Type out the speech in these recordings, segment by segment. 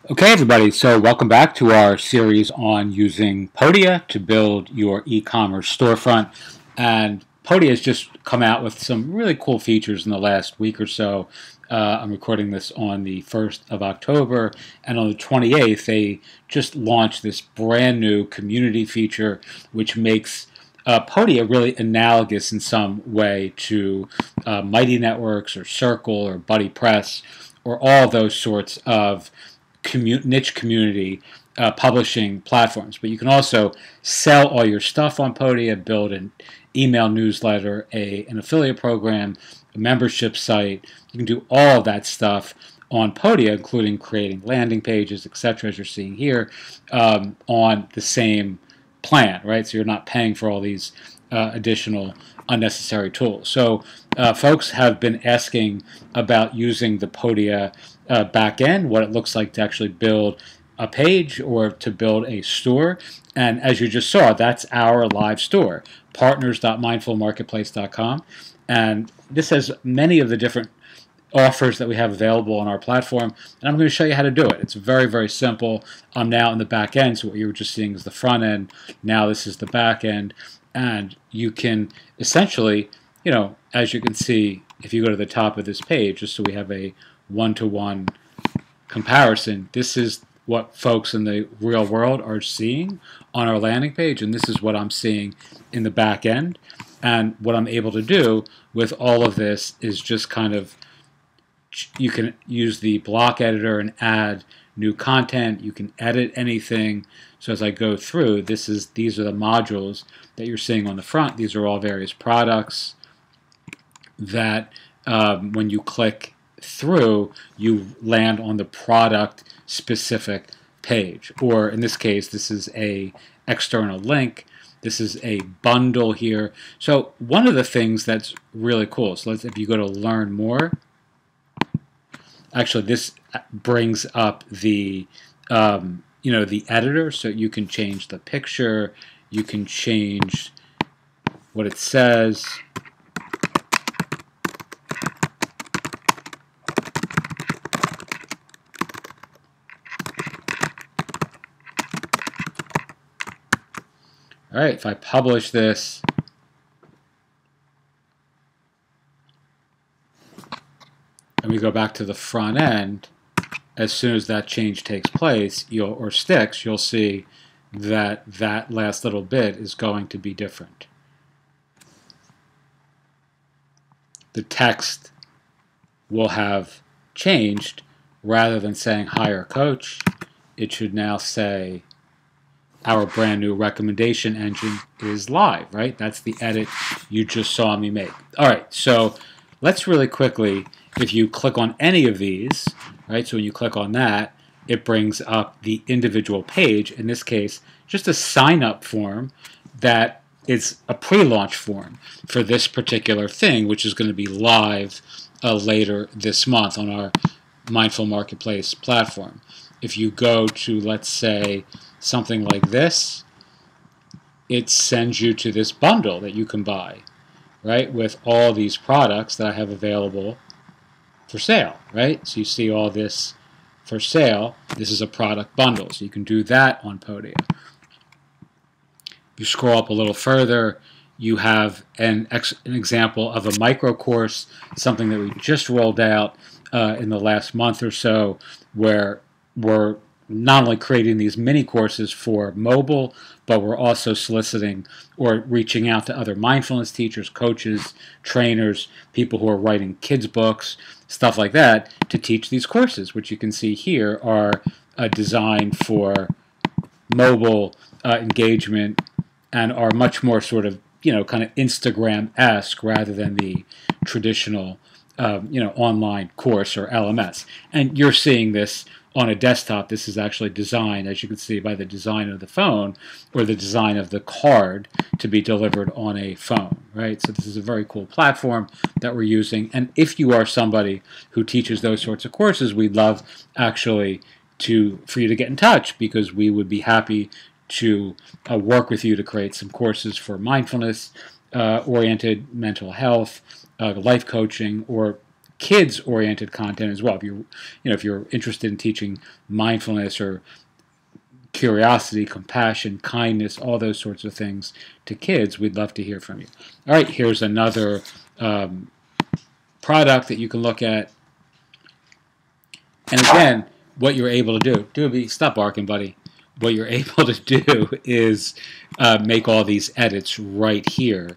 Okay, everybody, so welcome back to our series on using Podia to build your e-commerce storefront. And Podia has just come out with some really cool features in the last week or so. I'm recording this on the 1st of October, and on the 28th, they just launched this brand new community feature, which makes Podia really analogous in some way to Mighty Networks or Circle or Buddy Press or all those sorts of niche community publishing platforms. But you can also sell all your stuff on Podia, build an email newsletter, an affiliate program, a membership site. You can do all of that stuff on Podia, including creating landing pages, etc., as you're seeing here, on the same plan, right? So you're not paying for all these additional unnecessary tools. So folks have been asking about using the Podia back end, what it looks like to actually build a page or to build a store. And as you just saw, that's our live store, partners.mindfulmarketplace.com. And this has many of the different offers that we have available on our platform, and I'm going to show you how to do it. It's very, very simple. I'm now in the back end, so what you were just seeing is the front end. Now this is the back end, and you can essentially, as you can see, if you go to the top of this page, just so we have a one-to-one comparison, this is what folks in the real world are seeing on our landing page, and this is what I'm seeing in the back end. And what I'm able to do with all of this is just kind of, you can use the block editor and add new content. You can edit anything. So as I go through, these are the modules that you're seeing on the front. These are all various products that when you click through, you land on the product specific page. Or in this case, this is a external link. This is a bundle here. So one of the things that's really cool, so if you go to learn more, actually this brings up the the editor, so you can change the picture, you can change what it says. All right, if I publish this, and we go back to the front end, as soon as that change takes place, or sticks, you'll see that that last little bit is going to be different. The text will have changed. Rather than saying hire coach, it should now say our brand new recommendation engine is live, right? That's the edit you just saw me make. All right, so let's really quickly, if you click on any of these, right, so when you click on that, it brings up the individual page, in this case, just a sign-up form that is a pre-launch form for this particular thing, which is going to be live later this month on our Mindful Marketplace platform. If you go to, let's say, something like this, it sends you to this bundle that you can buy, right, with all these products that I have available for sale, right? So you see all this for sale. This is a product bundle, so you can do that on Podia. You scroll up a little further, you have an example of a micro course, something that we just rolled out in the last month or so, where we're not only creating these mini courses for mobile, but we're also soliciting or reaching out to other mindfulness teachers, coaches, trainers, people who are writing kids' books, stuff like that, to teach these courses, which you can see here are designed for mobile engagement and are much more sort of, kind of Instagram-esque rather than the traditional, online course or LMS. And you're seeing this on a desktop. This is actually designed, as you can see, by the design of the phone or the design of the card to be delivered on a phone, right? So this is a very cool platform that we're using. And if you are somebody who teaches those sorts of courses, we'd love actually for you to get in touch, because we would be happy to work with you to create some courses for mindfulness oriented mental health, life coaching, or kids-oriented content as well. If you're interested in teaching mindfulness or curiosity, compassion, kindness, all those sorts of things to kids, we'd love to hear from you. All right, here's another product that you can look at. And again, what you're able to do, Doobie, stop barking, buddy. What you're able to do is make all these edits right here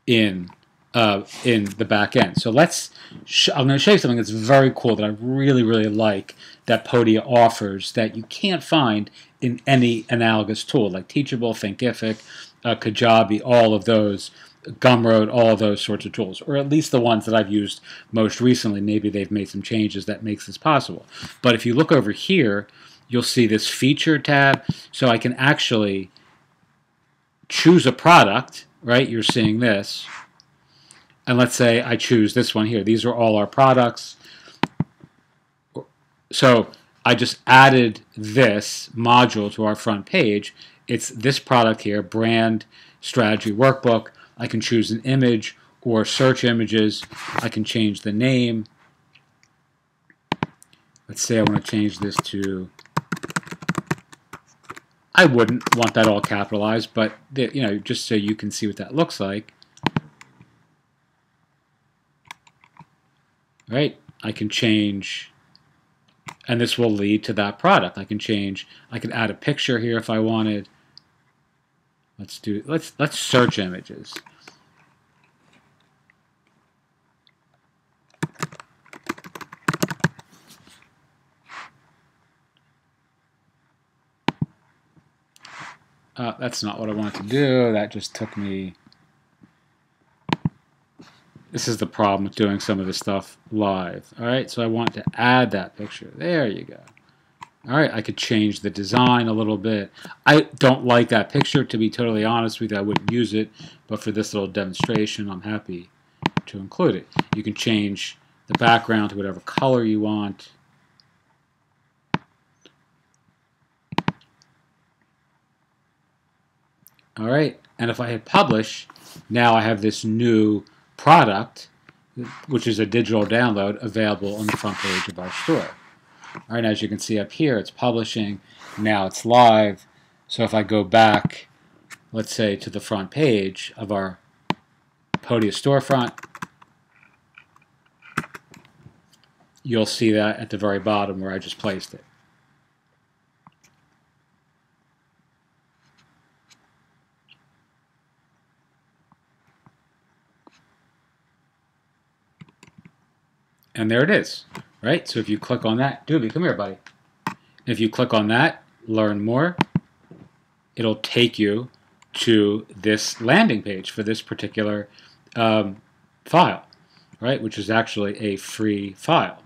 in the back end. So I'm going to show you something that's very cool that I really, really like that Podia offers that you can't find in any analogous tool like Teachable, Thinkific, Kajabi, all of those, Gumroad, all of those sorts of tools, or at least the ones that I've used most recently. Maybe they've made some changes that makes this possible. But if you look over here, you'll see this feature tab, so I can actually choose a product, right? You're seeing this. And let's say I choose this one here. These are all our products. So I just added this module to our front page. It's this product here, Brand Strategy Workbook. I can choose an image or search images. I can change the name. Let's say I want to change this to, I wouldn't want that all capitalized, but just so you can see what that looks like. Right? I can change, and this will lead to that product. I can add a picture here if I wanted. Let's search images. That's not what I wanted to do. That just took me. This is the problem with doing some of this stuff live. All right, so I want to add that picture. There you go. All right, I could change the design a little bit. I don't like that picture, to be totally honest with you. I wouldn't use it, but for this little demonstration, I'm happy to include it. You can change the background to whatever color you want. All right, and if I hit publish, now I have this new product, which is a digital download, available on the front page of our store. All right, as you can see up here, it's publishing. Now it's live. So if I go back, let's say, to the front page of our Podia storefront, you'll see that at the very bottom where I just placed it. And there it is, right? So if you click on that, Doobie, come here, buddy. If you click on that, learn more, it'll take you to this landing page for this particular file, right? Which is actually a free file.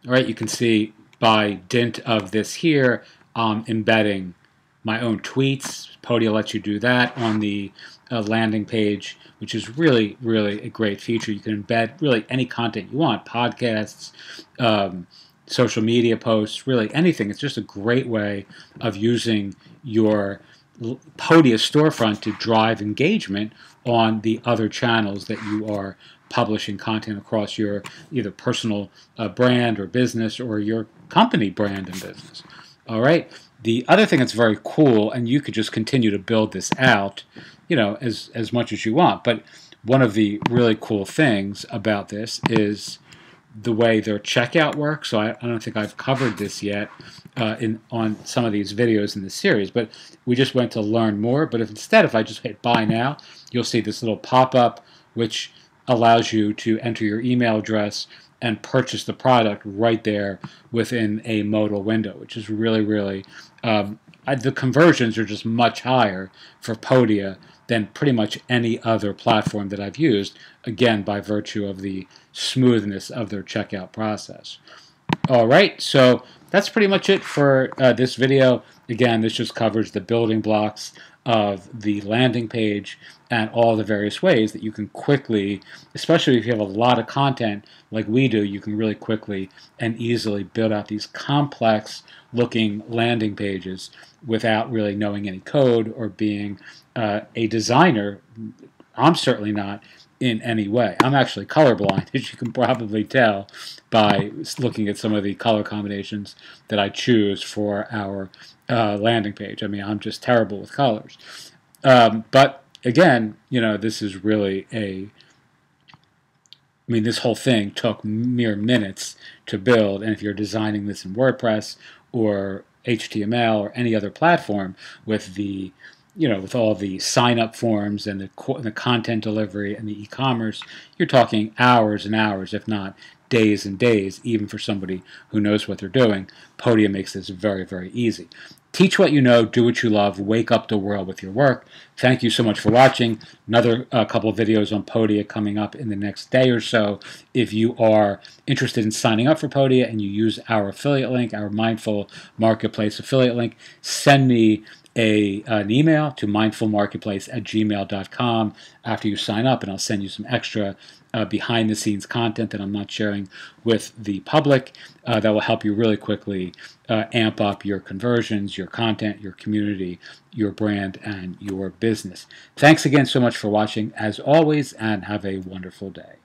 All right, you can see by dint of this here, embedding my own tweets. Podia lets you do that on the landing page, which is really, really a great feature. You can embed really any content you want, podcasts, social media posts, really anything. It's just a great way of using your Podia storefront to drive engagement on the other channels that you are publishing content across your either personal brand or business or your company brand and business. All right. The other thing that's very cool, and you could just continue to build this out, as much as you want. But one of the really cool things about this is the way their checkout works. So I don't think I've covered this yet on some of these videos in the series, but we just went to learn more. But if I just hit buy now, you'll see this little pop-up which allows you to enter your email address and purchase the product right there within a modal window, which is really, really, the conversions are just much higher for Podia than pretty much any other platform that I've used, again, by virtue of the smoothness of their checkout process. All right, so that's pretty much it for this video. Again, this just covers the building blocks of the landing page and all the various ways that you can quickly, especially if you have a lot of content like we do, you can really quickly and easily build out these complex looking landing pages without really knowing any code or being a designer I'm certainly not in any way. I'm actually colorblind, as you can probably tell by looking at some of the color combinations that I choose for our landing page. I mean, I'm just terrible with colors. But again, this is really this whole thing took mere minutes to build, and if you're designing this in WordPress or HTML or any other platform with with all the sign-up forms and the content delivery and the e-commerce, you're talking hours and hours, if not days and days, even for somebody who knows what they're doing. Podia makes this very, very easy. Teach what you know, do what you love, wake up the world with your work. Thank you so much for watching. Another couple of videos on Podia coming up in the next day or so. If you are interested in signing up for Podia and you use our affiliate link, our Mindful Marketplace affiliate link, send me an email to mindfulmarketplace@gmail.com after you sign up, and I'll send you some extra behind-the-scenes content that I'm not sharing with the public that will help you really quickly amp up your conversions, your content, your community, your brand, and your business. Thanks again so much for watching, as always, and have a wonderful day.